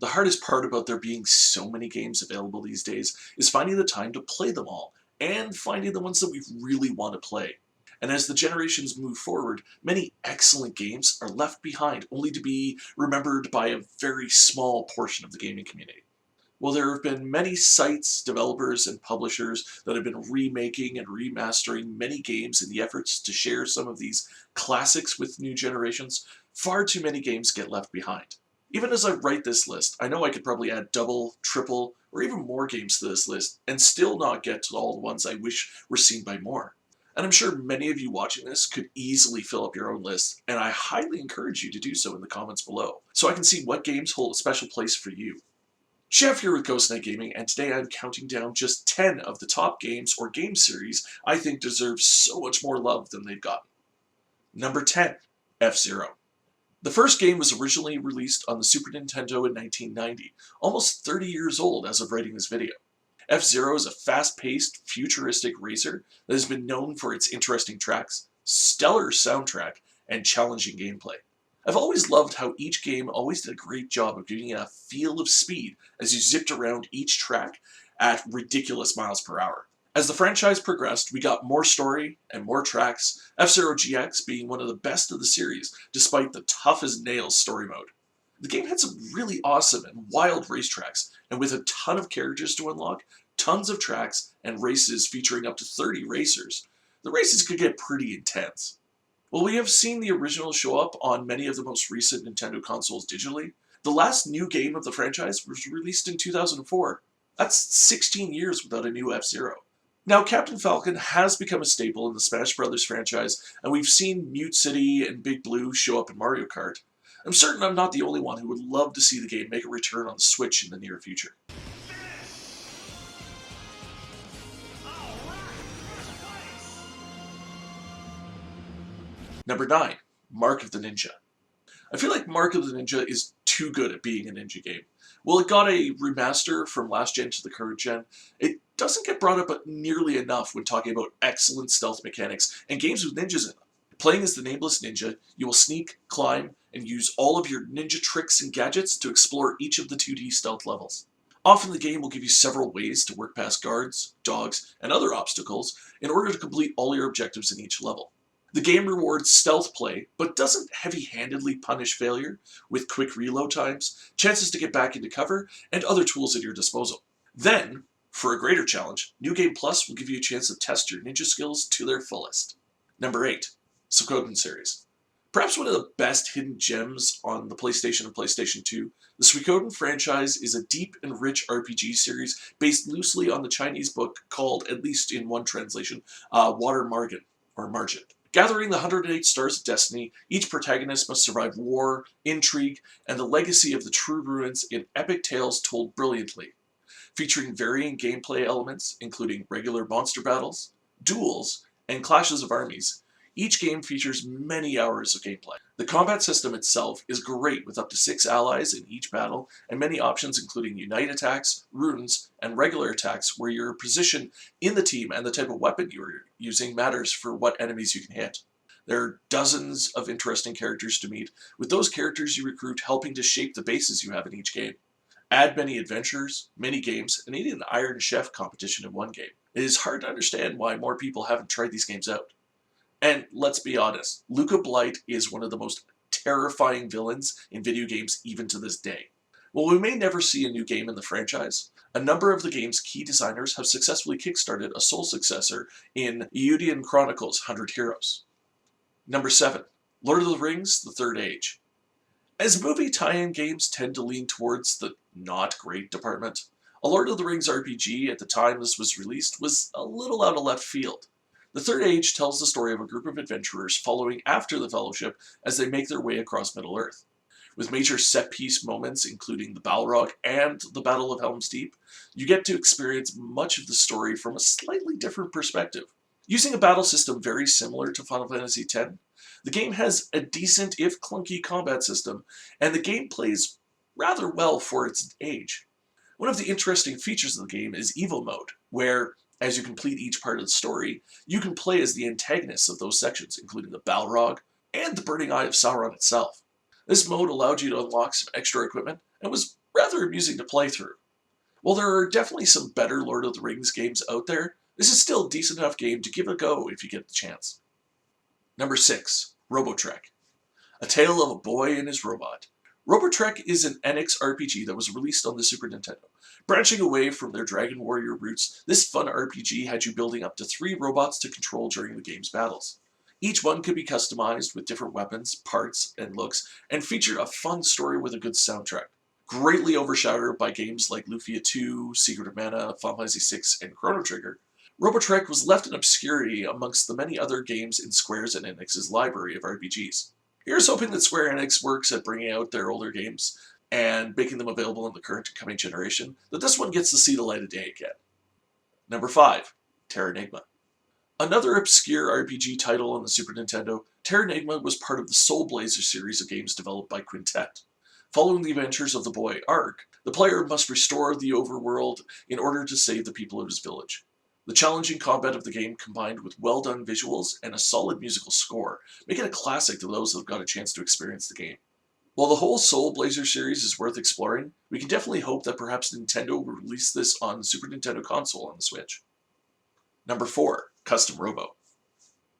The hardest part about there being so many games available these days is finding the time to play them all, and finding the ones that we really want to play. And as the generations move forward, many excellent games are left behind, only to be remembered by a very small portion of the gaming community. Well, there have been many sites, developers, and publishers that have been remaking and remastering many games in the efforts to share some of these classics with new generations. Far too many games get left behind. Even as I write this list, I know I could probably add double, triple, or even more games to this list and still not get to all the ones I wish were seen by more. And I'm sure many of you watching this could easily fill up your own list, and I highly encourage you to do so in the comments below, so I can see what games hold a special place for you. Chef here with Ghost Knight Gaming, and today I'm counting down just 10 of the top games or game series I think deserve so much more love than they've gotten. Number 10, FZero. The first game was originally released on the Super Nintendo in 1990, almost 30 years old as of writing this video. FZero is a fast-paced, futuristic racer that has been known for its interesting tracks, stellar soundtrack, and challenging gameplay. I've always loved how each game always did a great job of giving you a feel of speed as you zipped around each track at ridiculous miles per hour. As the franchise progressed, we got more story and more tracks, FZero GX being one of the best of the series, despite the tough-as-nails story mode. The game had some really awesome and wild racetracks, and with a ton of characters to unlock, tons of tracks, and races featuring up to 30 racers, the races could get pretty intense. While we have seen the original show up on many of the most recent Nintendo consoles digitally, the last new game of the franchise was released in 2004. That's 16 years without a new F-Zero. Now, Captain Falcon has become a staple in the Smash Bros. Franchise, and we've seen Mute City and Big Blue show up in Mario Kart. I'm certain I'm not the only one who would love to see the game make a return on the Switch in the near future. Number 9, Mark of the Ninja. I feel like Mark of the Ninja is too good at being a ninja game. While it got a remaster from last gen to the current gen, it doesn't get brought up nearly enough when talking about excellent stealth mechanics and games with ninjas in them. Playing as the nameless ninja, you will sneak, climb, and use all of your ninja tricks and gadgets to explore each of the 2D stealth levels. Often the game will give you several ways to work past guards, dogs, and other obstacles in order to complete all your objectives in each level. The game rewards stealth play, but doesn't heavy-handedly punish failure with quick reload times, chances to get back into cover, and other tools at your disposal. Then, for a greater challenge, New Game Plus will give you a chance to test your ninja skills to their fullest. Number 8, Suikoden series. Perhaps one of the best hidden gems on the PlayStation and PlayStation 2, the Suikoden franchise is a deep and rich RPG series based loosely on the Chinese book called, at least in one translation, Water Margin, or Margin. Gathering the 108 Stars of Destiny, each protagonist must survive war, intrigue, and the legacy of the true ruins in epic tales told brilliantly. Featuring varying gameplay elements, including regular monster battles, duels, and clashes of armies, each game features many hours of gameplay. The combat system itself is great with up to 6 allies in each battle, and many options including unite attacks, runes, and regular attacks where your position in the team and the type of weapon you're using matters for what enemies you can hit. There are dozens of interesting characters to meet, with those characters you recruit helping to shape the bases you have in each game. Add many adventures, mini games, and even an Iron Chef competition in one game. It is hard to understand why more people haven't tried these games out. And let's be honest, Luca Blight is one of the most terrifying villains in video games even to this day. While we may never see a new game in the franchise, a number of the game's key designers have successfully kickstarted a sole successor in Eiyuuden Chronicles 100 Heroes. Number 7, Lord of the Rings, The Third Age. As movie tie-in games tend to lean towards the not great department, a Lord of the Rings RPG at the time this was released was a little out of left field. The Third Age tells the story of a group of adventurers following after the Fellowship as they make their way across Middle-earth. With major set-piece moments including the Balrog and the Battle of Helm's Deep, you get to experience much of the story from a slightly different perspective. Using a battle system very similar to Final Fantasy X, the game has a decent if clunky combat system, and the game plays rather well for its age. One of the interesting features of the game is Evil Mode, where as you complete each part of the story, you can play as the antagonists of those sections, including the Balrog and the Burning Eye of Sauron itself. This mode allowed you to unlock some extra equipment and was rather amusing to play through. While there are definitely some better Lord of the Rings games out there, this is still a decent enough game to give a go if you get the chance. Number 6. RoboTrack. A Tale of a Boy and His Robot. RoboTrack is an NX RPG that was released on the Super Nintendo. Branching away from their Dragon Warrior roots, this fun RPG had you building up to 3 robots to control during the game's battles. Each one could be customized with different weapons, parts, and looks, and featured a fun story with a good soundtrack. Greatly overshadowed by games like Lufia 2, Secret of Mana, Final Fantasy 6, and Chrono Trigger, RoboTrack was left in obscurity amongst the many other games in Square's and Enix's library of RPGs. Here's hoping that Square Enix works at bringing out their older games and making them available in the current and coming generation, that this one gets to see the light of day again. Number 5. Terenigma. Another obscure RPG title on the Super Nintendo, Terenigma was part of the Soul Blazer series of games developed by Quintet. Following the adventures of the boy Ark, the player must restore the overworld in order to save the people of his village. The challenging combat of the game, combined with well-done visuals and a solid musical score, make it a classic to those that have got a chance to experience the game. While the whole Soul Blazer series is worth exploring, we can definitely hope that perhaps Nintendo will release this on the Super Nintendo console on the Switch. Number 4. Custom Robo.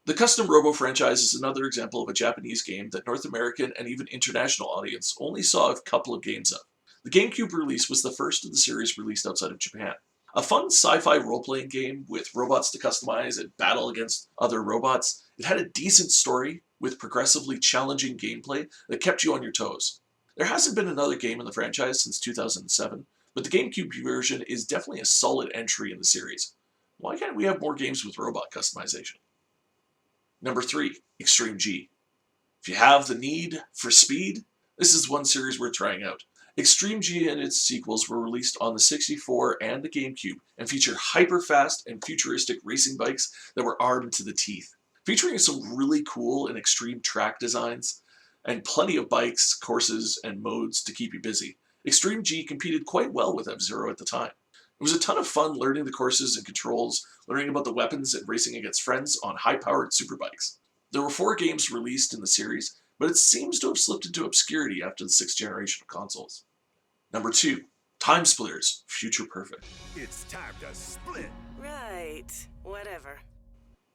The Custom Robo franchise is another example of a Japanese game that North American and even international audience only saw a couple of games of. The GameCube release was the first of the series released outside of Japan. A fun sci-fi role-playing game with robots to customize and battle against other robots, it had a decent story with progressively challenging gameplay that kept you on your toes. There hasn't been another game in the franchise since 2007, but the GameCube version is definitely a solid entry in the series. Why can't we have more games with robot customization? Number 3. Extreme G. If you have the need for speed, this is one series worth trying out. Extreme G and its sequels were released on the 64 and the GameCube and feature hyper-fast and futuristic racing bikes that were armed to the teeth. Featuring some really cool and extreme track designs and plenty of bikes, courses, and modes to keep you busy, Extreme G competed quite well with FZero at the time. It was a ton of fun learning the courses and controls, learning about the weapons, and racing against friends on high-powered superbikes. There were 4 games released in the series, but it seems to have slipped into obscurity after the 6th generation of consoles. Number 2. Timesplitters, Future Perfect. It's time to split. Right, whatever.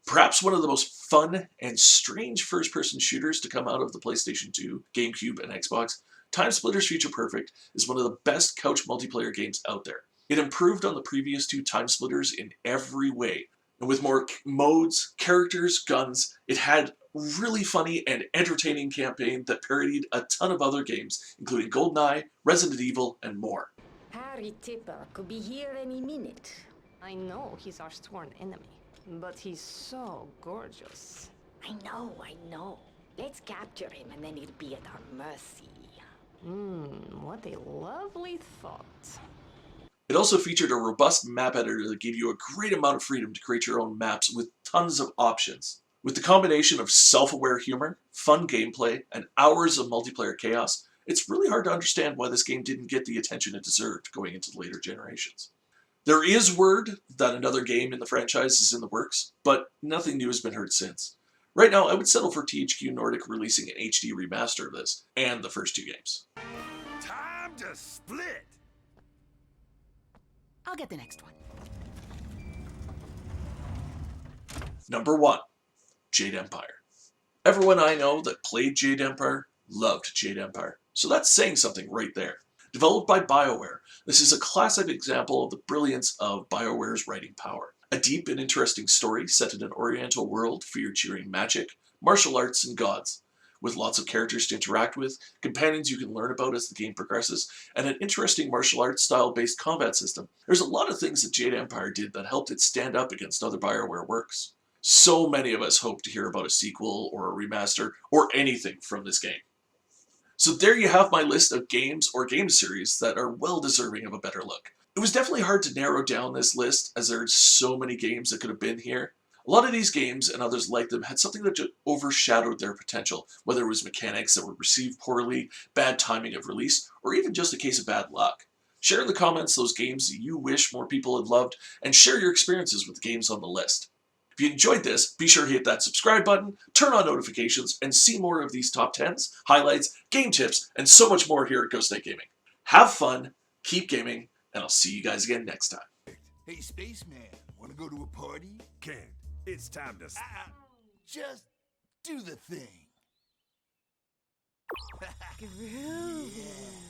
Perhaps one of the most fun and strange first-person shooters to come out of the PlayStation 2, GameCube, and Xbox, Timesplitters Future Perfect is one of the best couch multiplayer games out there. It improved on the previous 2 Timesplitters in every way, and with more modes, characters, guns, it had really funny and entertaining campaign that parodied a ton of other games, including GoldenEye, Resident Evil, and more. Harry Tipper could be here any minute. I know he's our sworn enemy, but he's so gorgeous. I know. Let's capture him and then he'll be at our mercy. What a lovely thought. It also featured a robust map editor that gave you a great amount of freedom to create your own maps with tons of options. With the combination of self-aware humor, fun gameplay, and hours of multiplayer chaos, it's really hard to understand why this game didn't get the attention it deserved going into the later generations. There is word that another game in the franchise is in the works, but nothing new has been heard since. Right now, I would settle for THQ Nordic releasing an HD remaster of this, and the first 2 games. Time to split. I'll get the next one. Number 1. Jade Empire. Everyone I know that played Jade Empire loved Jade Empire, so that's saying something right there. Developed by BioWare, this is a classic example of the brilliance of BioWare's writing power. A deep and interesting story set in an oriental world featuring magic, martial arts, and gods, with lots of characters to interact with, companions you can learn about as the game progresses, and an interesting martial arts style-based combat system. There's a lot of things that Jade Empire did that helped it stand up against other BioWare works. So many of us hope to hear about a sequel or a remaster or anything from this game. So there you have my list of games or game series that are well deserving of a better look. It was definitely hard to narrow down this list as there are so many games that could have been here. A lot of these games and others like them had something that just overshadowed their potential, whether it was mechanics that were received poorly, bad timing of release, or even just a case of bad luck. Share in the comments those games that you wish more people had loved, and share your experiences with the games on the list. If you enjoyed this, be sure to hit that subscribe button, turn on notifications, and see more of these top 10s, highlights, game tips, and so much more here at Ghost Knight Gaming. Have fun, keep gaming, and I'll see you guys again next time. Hey, spaceman, wanna go to a party? Can't. It's time to just do the thing. Groovy.